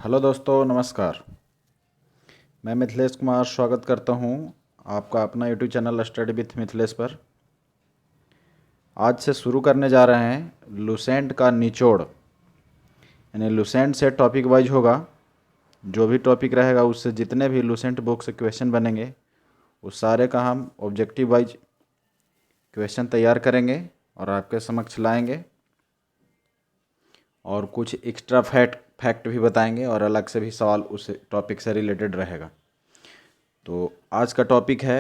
Hello दोस्तों, नमस्कार। मैं मिथिलेश कुमार स्वागत करता हूं आपका अपना YouTube channel study with Mithilesh पर। आज से शुरू करने जा रहे हैं लुसेंट का निचोड़, यानी लुसेंट से टॉपिक वाइज होगा। जो भी टॉपिक रहेगा उससे जितने भी लुसेंट बुक से क्वेश्चन बनेंगे उस सारे का हम ऑब्जेक्टिव वाइज क्वेश्चन तैयार करेंगे और आपके समक्ष लाएंगे, और कुछ एक्स्ट्रा फैक्ट भी बताएंगे और अलग से भी सवाल उस टॉपिक से रिलेटेड रहेगा। तो आज का टॉपिक है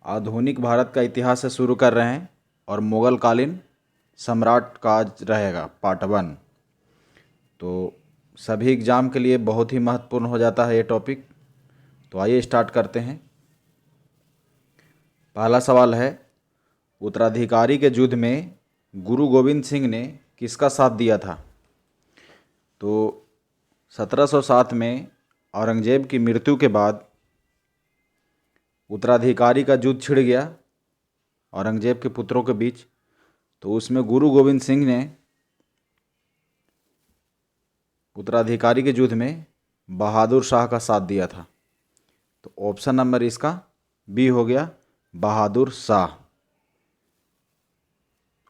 आधुनिक भारत का इतिहास से शुरू कर रहे हैं और मुग़ल कालीन सम्राट का आज रहेगा पार्ट 1। तो सभी एग्ज़ाम के लिए बहुत ही महत्वपूर्ण हो जाता है ये टॉपिक। तो आइए स्टार्ट करते हैं। पहला सवाल है, उत्तराधिकारी के युद्ध में गुरु गोविंद सिंह ने किसका साथ दिया था? तो 1707 में औरंगजेब की मृत्यु के बाद उत्तराधिकारी का युद्ध छिड़ गया औरंगजेब के पुत्रों के बीच। तो उसमें गुरु गोविंद सिंह ने उत्तराधिकारी के युद्ध में बहादुर शाह का साथ दिया था। तो ऑप्शन नंबर इसका बी हो गया, बहादुर शाह।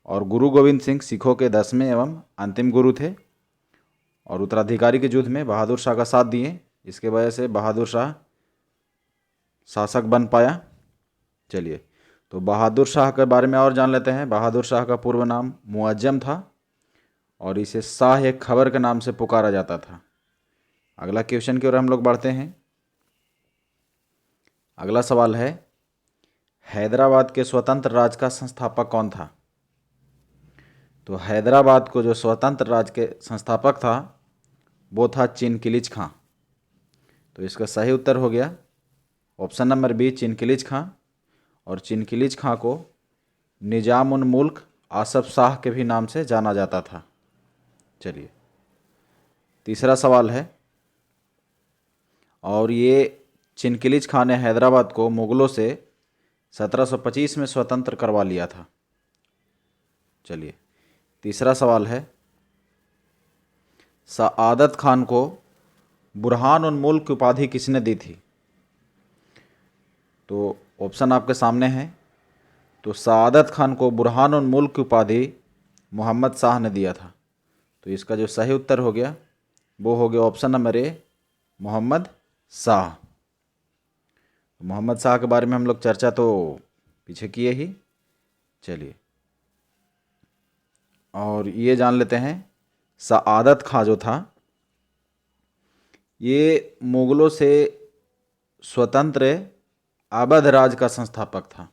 और गुरु गोविंद सिंह सिखों के 10वें एवं अंतिम गुरु थे और उत्तराधिकारी के युद्ध में बहादुर शाह का साथ दिए। इसके वजह से बहादुर शाह शासक बन पाया। चलिए, तो बहादुर शाह के बारे में और जान लेते हैं। बहादुर शाह का पूर्व नाम मुअज्जम था और इसे शाह ए खबर के नाम से पुकारा जाता था। अगला क्वेश्चन की ओर हम लोग बढ़ते हैं। अगला सवाल है, हैदराबाद के स्वतंत्र राज्य का संस्थापक कौन था? तो हैदराबाद को जो स्वतंत्र राज्य के संस्थापक था वो था चिनकिलिज खां। तो इसका सही उत्तर हो गया ऑप्शन नंबर बी, चिनकिलिज खां। और चिनकिलिज खां को निजाम उन मुल्क आसफ शाह के भी नाम से जाना जाता था। चलिए, तीसरा सवाल है, और ये चिनकिलिज खां ने हैदराबाद को मुग़लों से 1725 में स्वतंत्र करवा लिया था। चलिए, तीसरा सवाल है, सआदत खान को बुरहान उन मुल्क की उपाधि किसने दी थी? तो ऑप्शन आपके सामने है। तो सआदत खान को बुरहान उन मुल्क की उपाधि मोहम्मद शाह ने दिया था। तो इसका जो सही उत्तर हो गया वो हो गया option number A, Mohammad Shah. Mohammad Shah के बारे में हम लोग चर्चा तो पीछे किए ही। चलिए, और ये जान लेते हैं, सआदत खां जो था ये मुग़लों से स्वतंत्र अवध राज का संस्थापक था।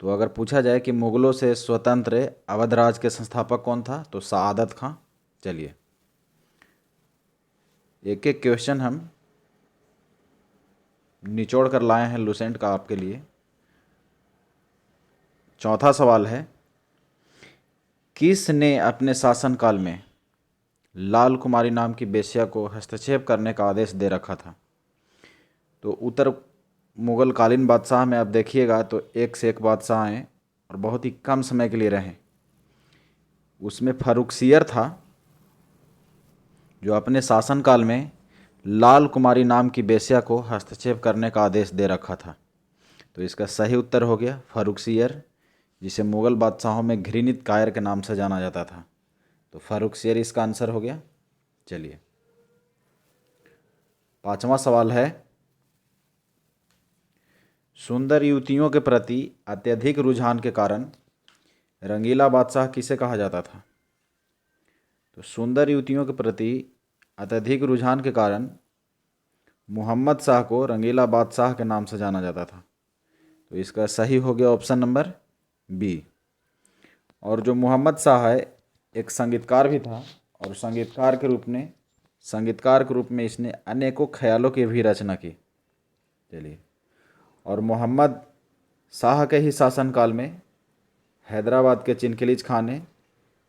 तो अगर पूछा जाए कि मुग़लों से स्वतंत्र अवध राज के संस्थापक कौन था, तो सआदत खां। चलिए, एक एक क्वेश्चन हम निचोड़ कर लाए हैं लुसेंट का आपके लिए। चौथा सवाल है, किसने अपने शासनकाल में लाल कुमारी नाम की वेश्या को हस्तक्षेप करने का आदेश दे रखा था? तो उत्तर मुग़ल कालीन बादशाह में आप देखिएगा तो एक से एक बादशाह हैं और बहुत ही कम समय के लिए रहे। उसमें फर्रुखसियर था जो अपने शासनकाल में लाल कुमारी नाम की वेश्या को हस्तक्षेप करने का आदेश दे रखा था। तो इसका सही उत्तर हो गया फर्रुखसियर, जिसे मुग़ल बादशाहों में घृणित कायर के नाम से जाना जाता था। तो फर्रुखसियर इसका आंसर हो गया। चलिए, पांचवा सवाल है, सुंदर युवतियों के प्रति अत्यधिक रुझान के कारण रंगीला बादशाह किसे कहा जाता था? तो सुंदर युवतियों के प्रति अत्यधिक रुझान के कारण मोहम्मद शाह को रंगीला बादशाह के नाम से जाना जाता था। तो इसका सही हो गया ऑप्शन नंबर बी। और जो मोहम्मद शाह है एक संगीतकार भी था और संगीतकार के रूप में इसने अनेकों ख्यालों की भी रचना की। चलिए, और मोहम्मद शाह के ही शासनकाल में हैदराबाद के चिनकिलिज खां ने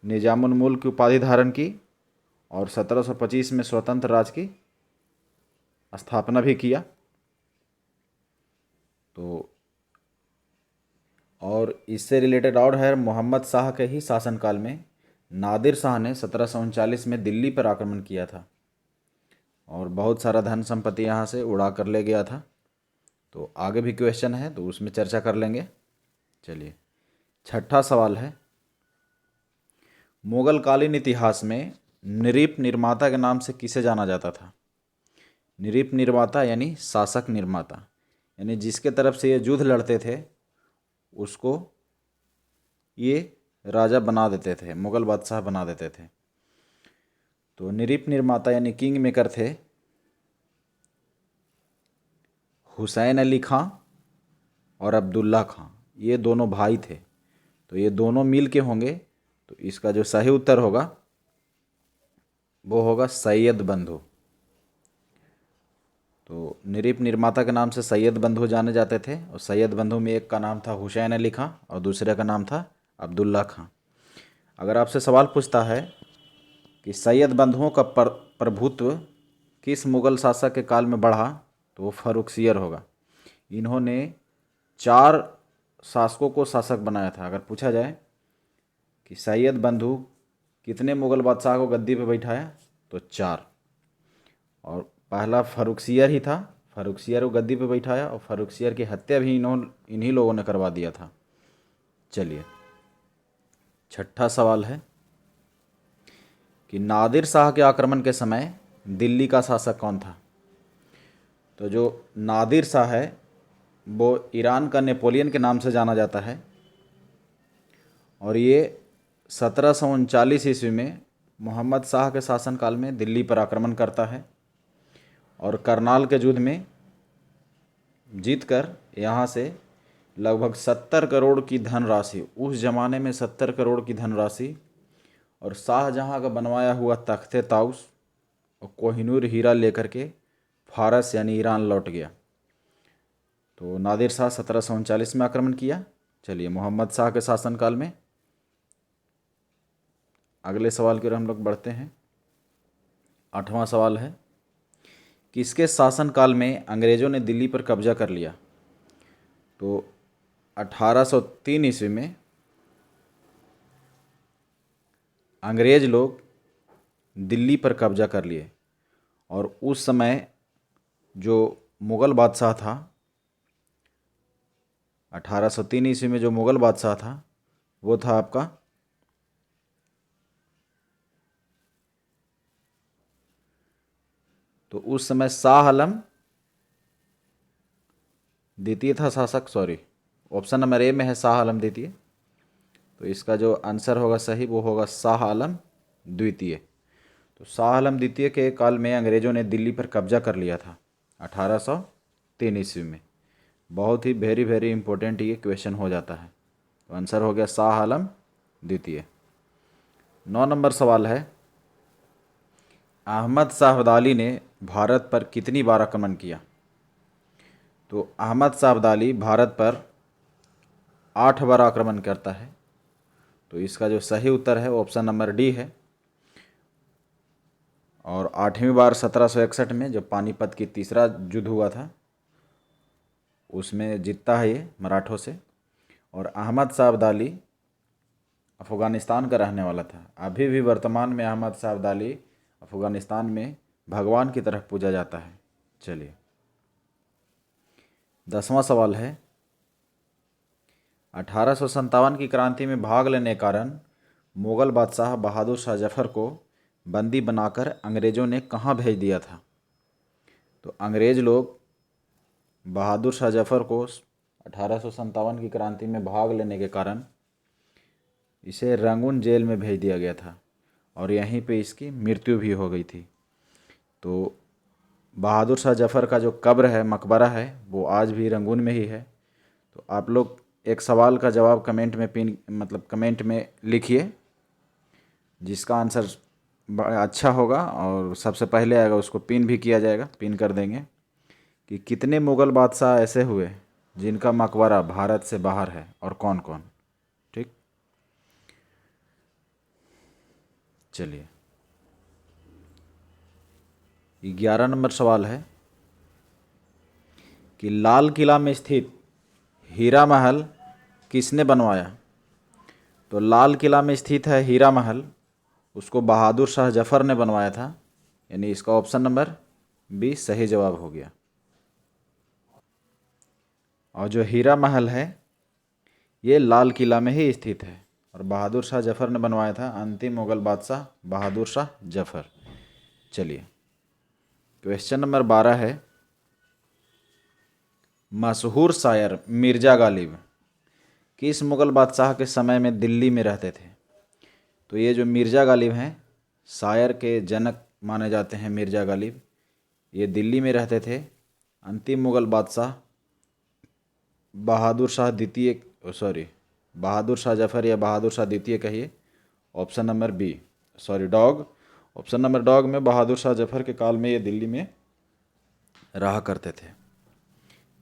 निजामुल मुल्क की उपाधि धारण की और 1725 में स्वतंत्र राज्य की स्थापना भी किया। तो और इससे रिलेटेड और है, मोहम्मद शाह के ही शासनकाल में नादिर शाह ने 1739 में दिल्ली पर आक्रमण किया था। और बहुत सारा धन संपत्ति यहाँ से उड़ा कर ले गया था। तो आगे भी क्वेश्चन है तो उसमें चर्चा कर लेंगे। चलिए, छठा सवाल है, मुगलकालीन इतिहास में नृप निर्माता के नाम से किसे जाना जाता था? नृप निर्माता यानी शासक निर्माता, यानी जिसके तरफ से ये युद्ध लड़ते थे उसको ये राजा बना देते थे, मुगल बादशाह बना देते थे। तो नृप निर्माता यानी किंग मेकर थे हुसैन अली खां और अब्दुल्ला खां, ये दोनों भाई थे। तो ये दोनों मिल के होंगे, तो इसका जो सही उत्तर होगा वो होगा सैयद बंधु। तो नृप निर्माता के नाम से सैयद बंधु जाने जाते थे, और सैयद बंधु में एक का नाम था हुसैन अली खां और दूसरे का नाम था अब्दुल्ला खां। अगर आपसे सवाल पूछता है कि सैयद बंधुओं का प्रभुत्व किस मुग़ल शासक के काल में बढ़ा, तो वो फ़र्रुखसियर होगा। इन्होंने 4 शासकों को शासक बनाया था। अगर पूछा जाए कि सैयद बंधु कितने मुग़ल बादशाह को गद्दी पे बैठाया, तो 4। और पहला फ़र्रुखसियर ही था, फ़र्रुखसियर को गद्दी पे बैठाया, और फ़र्रुखसियर की हत्या भी इन्हीं लोगों ने करवा दिया था। चलिए, छठा सवाल है कि नादिर शाह के आक्रमण के समय दिल्ली का शासक कौन था? तो जो नादिर शाह है वो ईरान का नेपोलियन के नाम से जाना जाता है, और ये 1739 ईस्वी में मोहम्मद शाह के शासनकाल में दिल्ली पर आक्रमण करता है, और करनाल के युद्ध में जीतकर यहाँ से लगभग 70 करोड़ की धनराशि, उस ज़माने में 70 करोड़ की धनराशि, और शाहजहाँ का बनवाया हुआ तख्ते ताउस और कोहिनूर हीरा लेकर के फारस यानी ईरान लौट गया। तो नादिर शाह 1739 में आक्रमण किया। चलिए, मोहम्मद शाह के शासनकाल में अगले सवाल की ओर हम लोग बढ़ते हैं। 8वां सवाल है, किसके शासनकाल में अंग्रेज़ों ने दिल्ली पर कब्जा कर लिया? तो 1803 ईस्वी में अंग्रेज़ लोग दिल्ली पर कब्जा कर लिए, और उस समय जो मुग़ल बादशाह था, 1803 ईस्वी में जो मुग़ल बादशाह था वो था आपका तो उस समय शाह आलम द्वितीय था शासक। सॉरी, ऑप्शन नंबर ए में है शाह आलम द्वितीय, तो इसका जो आंसर होगा सही वो होगा शाह आलम द्वितीय। तो शाह आलम द्वितीय के काल में अंग्रेज़ों ने दिल्ली पर कब्जा कर लिया था 1803 ईस्वी में। बहुत ही वेरी वेरी इंपॉर्टेंट ये क्वेश्चन हो जाता है। तो आंसर हो गया शाह आलम द्वितीय। 9 नंबर सवाल है, अहमद शाह अब्दाली ने भारत पर कितनी बार आक्रमण किया? तो अहमद शाह अब्दाली भारत पर 8 बार आक्रमण करता है। तो इसका जो सही उत्तर है वो ऑप्शन नंबर डी है। और 8वीं बार 1761 में जब पानीपत की तीसरा युद्ध हुआ था उसमें जीतता है ये मराठों से। और अहमद शाह अब्दाली अफ़गानिस्तान का रहने वाला था। अभी भी वर्तमान में अहमद शाह अब्दाली अफ़गानिस्तान में भगवान की तरह पूजा जाता है। चलिए, 10वां सवाल है, 1857 की क्रांति में भाग लेने के कारण मुग़ल बादशाह बहादुर शाह जफ़र को बंदी बनाकर अंग्रेज़ों ने कहाँ भेज दिया था? तो अंग्रेज़ लोग बहादुर शाह जफ़र को 1857 की क्रांति में भाग लेने के कारण इसे रंगून जेल में भेज दिया गया था, और यहीं पे इसकी मृत्यु भी हो गई थी। तो बहादुर शाह जफ़र का जो कब्र है, मकबरा है, वो आज भी रंगून में ही है। तो आप लोग एक सवाल का जवाब कमेंट में कमेंट में लिखिए, जिसका आंसर अच्छा होगा और सबसे पहले आएगा उसको पिन भी किया जाएगा, पिन कर देंगे कि कितने मुग़ल बादशाह ऐसे हुए जिनका मकबरा भारत से बाहर है और कौन कौन। ठीक, चलिए, 11 नंबर सवाल है कि लाल किला में स्थित हीरा महल किसने बनवाया? तो लाल किला में स्थित है हीरा महल, उसको बहादुर शाह जफ़र ने बनवाया था, यानी इसका ऑप्शन नंबर बी सही जवाब हो गया। और जो हीरा महल है ये लाल किला में ही स्थित है और बहादुर शाह जफर ने बनवाया था, अंतिम मुगल बादशाह बहादुर शाह जफर। चलिए, क्वेश्चन नंबर 12 है, मशहूर शायर मिर्जा गालिब किस मुगल बादशाह के समय में दिल्ली में रहते थे? तो ये जो मिर्जा गालिब हैं, शायर के जनक माने जाते हैं मिर्जा गालिब। ये दिल्ली में रहते थे। अंतिम मुगल बादशाह बहादुर शाह द्वितीय, सॉरी बहादुर शाह जफर या बहादुर शाह द्वितीय कहिए। Option number B, sorry dog, option number dog में बहादुर शाह जफर के काल में ये दिल्ली में रहा करते थे।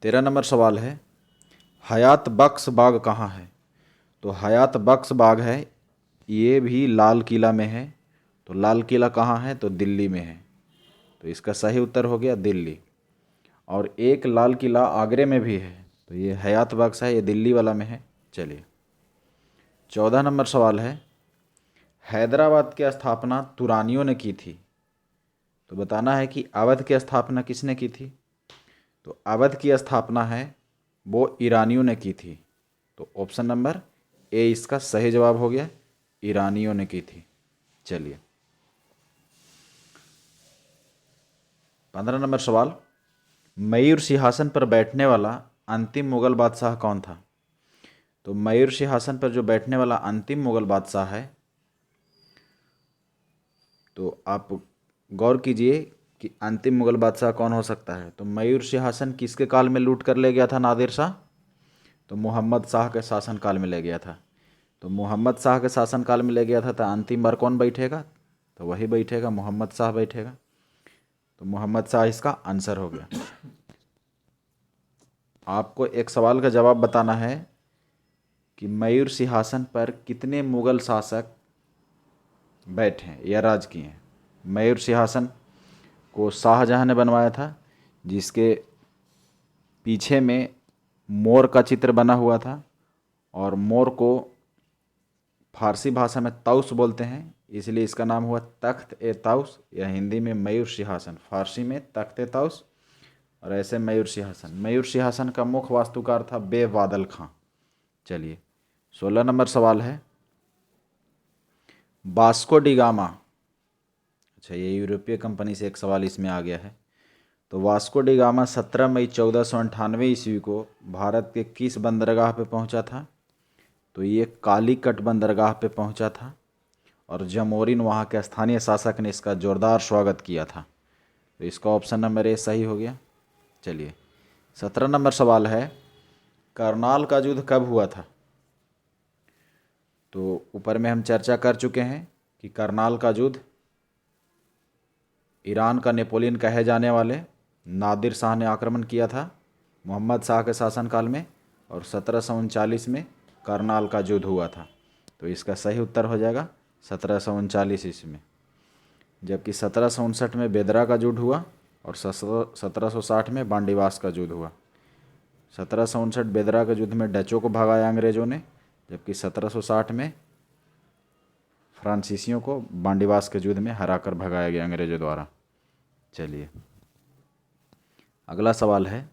13 नंबर सवाल है, हयात बख्श बाग कहाँ है? तो हयात बख्श बाग है, ये भी लाल किला में है। तो लाल किला कहाँ है? तो दिल्ली में है। तो इसका सही उत्तर हो गया दिल्ली। और एक लाल किला आगरे में भी है, तो ये हयात बख्श है, ये दिल्ली वाला में है। चलिए, 14 नंबर सवाल है, हैदराबाद की स्थापना तुरानियों ने की थी। तो बताना है कि अवध की स्थापना किसने की थी? तो अवध की स्थापना है वो ईरानियों ने की थी। तो ऑप्शन नंबर ए इसका सही जवाब हो गया, ईरानियों ने की थी। चलिए, 15 नंबर सवाल, मयूर सिंहासन पर बैठने वाला अंतिम मुगल बादशाह कौन था? तो मयूर सिंहासन पर जो बैठने वाला अंतिम मुगल बादशाह है, तो आप गौर कीजिए कि अंतिम मुगल बादशाह कौन हो सकता है। तो मयूर सिंहासन किसके काल में लूट कर ले गया था नादिर शाह? तो मोहम्मद शाह के शासनकाल में ले गया था। तो मोहम्मद शाह के शासनकाल में ले गया था, तो अंतिम बार कौन बैठेगा? तो वही बैठेगा, मोहम्मद शाह बैठेगा। तो मोहम्मद शाह इसका आंसर हो गया। आपको एक सवाल का जवाब बताना है कि मयूर सिंहासन पर कितने मुगल शासक बैठे हैं या राज किए हैं। मयूर सिंहासन को शाहजहां ने बनवाया था, जिसके पीछे में मोर का चित्र बना हुआ था, और मोर को फारसी भाषा में तौस बोलते हैं, इसलिए इसका नाम हुआ तख्त ए तौस, या हिंदी में मयूर सिंहासन, फारसी में तख्त ए तौस और ऐसे मयूर सिंहासन। मयूर सिंहासन का मुख्य वास्तुकार था बेबादल खां। चलिए, 16 नंबर सवाल है, वास्को डी गामा, अच्छा ये यूरोपीय कंपनी से एक सवाल इसमें आ गया है। तो वास्को डी गामा 17 मई 1498 ईस्वी को भारत के किस बंदरगाह पे पहुंचा था? तो ये कालीकट बंदरगाह पे पहुंचा था और जमोरिन वहाँ के स्थानीय शासक ने इसका जोरदार स्वागत किया था। तो इसका ऑप्शन नंबर ए सही हो गया। चलिए, 17 नंबर सवाल है, करनाल का युद्ध कब हुआ था? तो ऊपर में हम चर्चा कर चुके हैं कि करनाल का युद्ध ईरान का नेपोलियन कहे जाने वाले नादिर शाह ने आक्रमण किया था मोहम्मद शाह के शासनकाल में, और 1739 में करनाल का युद्ध हुआ था। तो इसका सही उत्तर हो जाएगा 1739 ईस्वी में। जबकि 1759 में बेदरा का युद्ध हुआ और 1760 में बांडीवास का युद्ध हुआ। 1759 बेदरा के युद्ध में डचों को भगाया अंग्रेज़ों ने, जबकि 1760 में फ्रांसीसियों को बांडीवास के युद्ध में हराकर भगाया गया अंग्रेज़ों द्वारा। चलिए, अगला सवाल है,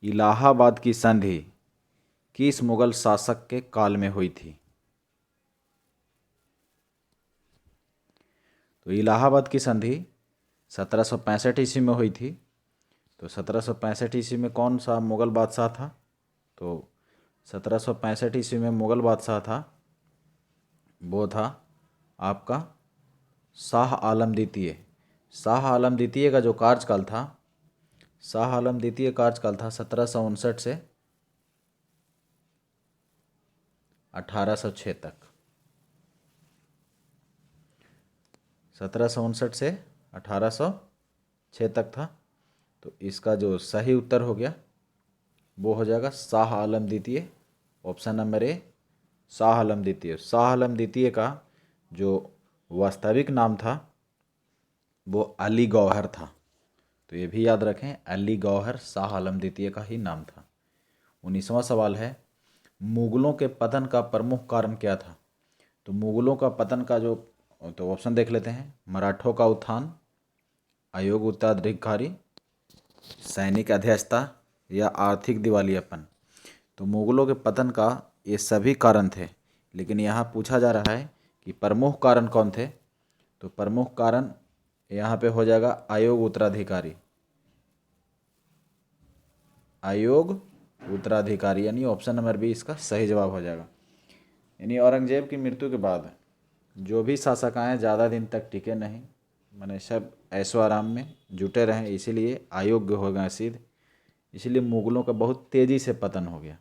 इलाहाबाद की संधि किस मुगल शासक के काल में हुई थी? तो इलाहाबाद की संधि 1765 ईस्वी में हुई थी। तो 1765 ईस्वी में कौन सा मुगल बादशाह था? तो 1765 ईस्वी में मुगल बादशाह था, वो था आपका शाह आलम द्वितीय। शाह आलम द्वितीय का जो कार्यकाल था, शाह आलम द्वितीय कार्यकाल था 1759 से 1806 तक। 1759 से 1806 तक था। तो इसका जो सही उत्तर हो गया वो हो जाएगा शाह आलम द्वितीय, ऑप्शन नंबर ए शाह आलम द्वितीय। शाह आलम द्वितीय का जो वास्तविक नाम था वो अली गौहर था। तो ये भी याद रखें, अली गौहर शाह आलम द्वितीय का ही नाम था। 19वां सवाल है, मुगलों के पतन का प्रमुख कारण क्या था? तो मुगलों का पतन का जो, तो ऑप्शन देख लेते हैं, मराठों का उत्थान, अयोग्य उत्तराधिकारी, सैनिक अध्यक्षता या आर्थिक दिवालियापन। तो मुगलों के पतन का ये सभी कारण थे, लेकिन यहाँ पूछा जा रहा है कि प्रमुख कारण कौन थे। तो प्रमुख कारण यहाँ पे हो जाएगा अयोग्य उत्तराधिकारी, अयोग्य उत्तराधिकारी, यानी ऑप्शन नंबर बी इसका सही जवाब हो जाएगा। यानी औरंगजेब की मृत्यु के बाद जो भी शासक आए ज़्यादा दिन तक टिके नहीं, मैंने सब ऐशो आराम में जुटे रहे, इसीलिए अयोग्य हो गए सिद्ध, इसीलिए मुगलों का बहुत तेज़ी से पतन हो गया।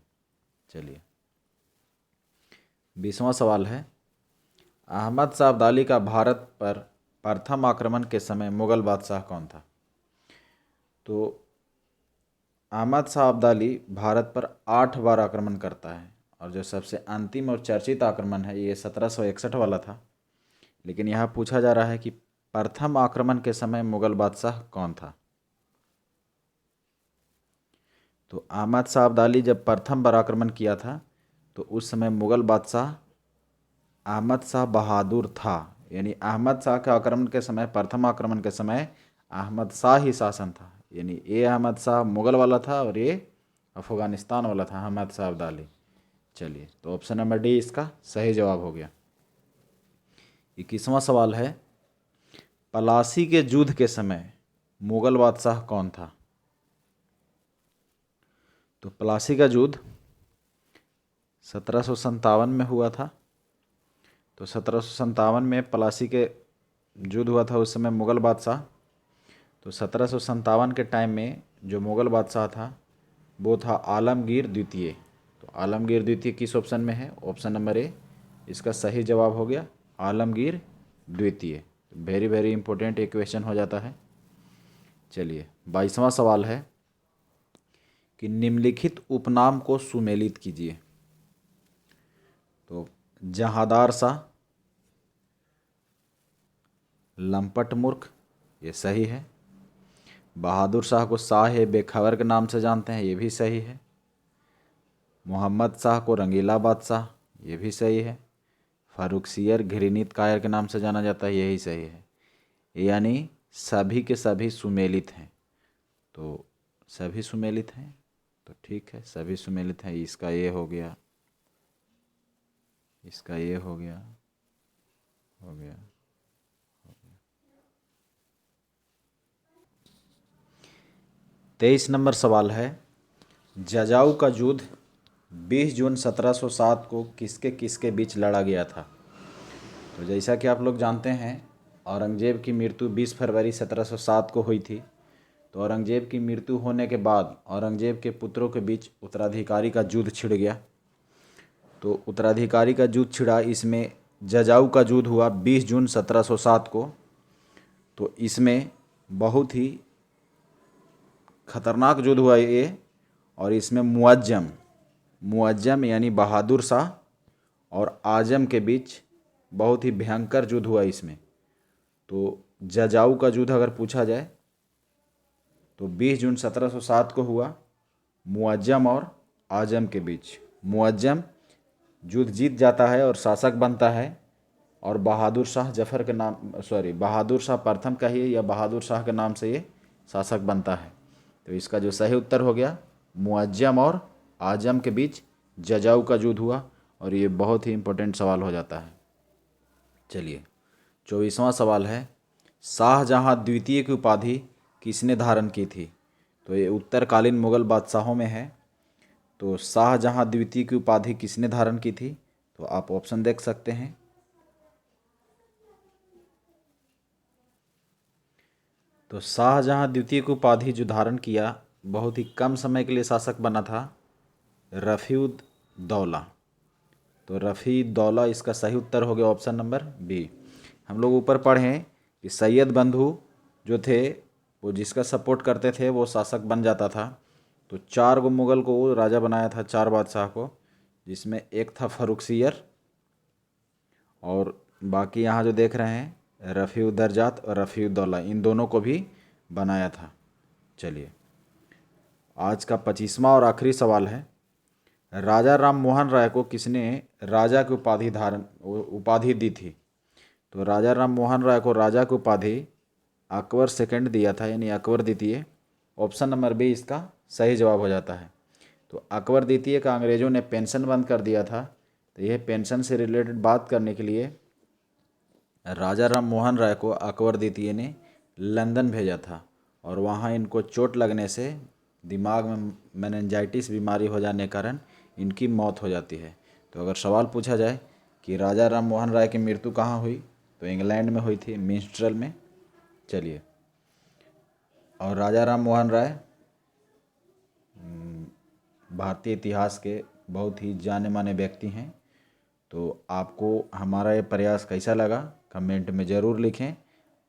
चलिए 20वां सवाल है, अहमद शाह अब्दाली का भारत पर प्रथम आक्रमण के समय मुगल बादशाह कौन था। तो अहमद शाह अब्दाली भारत पर 8 बार आक्रमण करता है, और जो सबसे अंतिम और चर्चित आक्रमण है ये 1761 वाला था। लेकिन यहाँ पूछा जा रहा है कि प्रथम आक्रमण के समय मुगल बादशाह कौन था। तो अहमद शाह अब्दाली जब प्रथम बार आक्रमण किया था तो उस समय मुगल बादशाह अहमद शाह बहादुर था, यानी अहमद शाह के आक्रमण के समय, प्रथम आक्रमण के समय अहमद शाह ही शासन था, यानी ये अहमद शाह मुगल वाला था और ये अफगानिस्तान वाला था अहमद शाह अब्दाली। चलिए तो ऑप्शन नंबर डी इसका सही जवाब हो गया। 21वां सवाल है, पलासी के युद्ध के समय मुगल बादशाह कौन था। तो पलासी का युद्ध 1757 में हुआ था। तो 1757 में पलासी के युद्ध हुआ था, उस समय मुगल बादशाह, तो 1757 के टाइम में जो मुगल बादशाह था वो था आलमगीर द्वितीय। तो आलमगीर द्वितीय किस ऑप्शन में है, ऑप्शन नंबर ए इसका सही जवाब हो गया, आलमगीर द्वितीय। वेरी वेरी इंपॉर्टेंट एक क्वेश्चन हो जाता है। चलिए 22वां सवाल है कि निम्नलिखित उपनाम को सुमेलित कीजिए। तो जहांदार शाह, लंपट मूर्ख, ये सही है। बहादुर शाह को शाह बेखबर के नाम से जानते हैं, ये भी सही है। मोहम्मद शाह को रंगीला बादशाह, ये भी सही है। फारुखसियर घृणित कायर के नाम से जाना जाता है, यही सही है। यानी सभी के सभी सुमेलित हैं। तो सभी सुमेलित हैं, तो ठीक है, सभी सुमेलित हैं। इसका ये हो गया, इसका ये हो गया, हो गया। 23 नंबर सवाल है, जजाऊ का युद्ध 20 जून 1707 को किसके किसके बीच लड़ा गया था। तो जैसा कि आप लोग जानते हैं औरंगजेब की मृत्यु 20 फरवरी 1707 को हुई थी। तो औरंगजेब की मृत्यु होने के बाद औरंगजेब के पुत्रों के बीच उत्तराधिकारी का युद्ध छिड़ गया। तो उत्तराधिकारी का युद्ध छिड़ा, इसमें जजाऊ का युद्ध हुआ 20 जून 1707 को। तो इसमें बहुत ही खतरनाक युद्ध हुआ ये, और इसमें मुअज्जम यानी बहादुर शाह और आजम के बीच बहुत ही भयंकर युद्ध हुआ इसमें। तो जजाऊ का युद्ध अगर पूछा जाए तो 20 जून 1707 को हुआ मुअज्जम और आजम के बीच। मुअज्जम युद्ध जीत जाता है और शासक बनता है, और बहादुर शाह जफर के नाम, बहादुर शाह प्रथम का ही या बहादुर शाह के नाम से ये शासक बनता है। तो इसका जो सही उत्तर हो गया, मुअज्जम और आजम के बीच जजाऊ का युद्ध हुआ, और ये बहुत ही इंपॉर्टेंट सवाल हो जाता है। चलिए 24वां सवाल है, शाहजहां द्वितीय की उपाधि किसने धारण की थी। तो ये उत्तरकालीन मुगल बादशाहों में है। तो शाहजहां द्वितीय की उपाधि किसने धारण की थी, तो आप ऑप्शन देख सकते हैं। तो शाहजहां द्वितीय की उपाधि जो धारण किया, बहुत ही कम समय के लिए शासक बना था, रफ़ीउद्दौला। तो रफ़ीउद्दौला इसका सही उत्तर हो गया, ऑप्शन नंबर बी। हम लोग ऊपर पढ़े हैं कि सैयद बंधु जो थे वो जिसका सपोर्ट करते थे वो शासक बन जाता था। तो 4 गो मुगल को वो राजा बनाया था, 4 बादशाह को, जिसमें एक था फर्रुखसियर, और बाकी यहाँ जो देख रहे हैं रफ़ीउद्दरजात और रफ़ीउद्दौला, इन दोनों को भी बनाया था। चलिए आज का 25वां और आखिरी सवाल है, राजा राम मोहन राय को किसने राजा की उपाधि दी थी। तो राजा राम मोहन राय को राजा की उपाधि अकबर सेकंड दिया था, यानी अकबर द्वितीय। ऑप्शन नंबर बी इसका सही जवाब हो जाता है। तो अकबर द्वितीय का अंग्रेज़ों ने पेंशन बंद कर दिया था, तो यह पेंशन से रिलेटेड बात करने के लिए राजा राम मोहन राय को अकबर द्वितीय ने लंदन भेजा था, और वहाँ इनको चोट लगने से दिमाग में मेनिंजाइटिस बीमारी हो जाने के कारण इनकी मौत हो जाती है। तो अगर सवाल पूछा जाए कि राजा राम मोहन राय की मृत्यु कहाँ हुई, तो इंग्लैंड में हुई थी, मिंस्ट्रल में। चलिए, और राजा राम मोहन राय भारतीय इतिहास के बहुत ही जाने माने व्यक्ति हैं। तो आपको हमारा ये प्रयास कैसा लगा कमेंट में ज़रूर लिखें।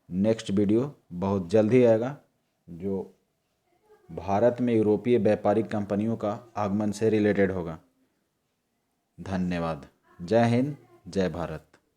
नेक्स्ट वीडियो बहुत जल्द ही आएगा, जो भारत में यूरोपीय व्यापारिक कंपनियों का आगमन से रिलेटेड होगा। धन्यवाद। जय हिंद, जय भारत।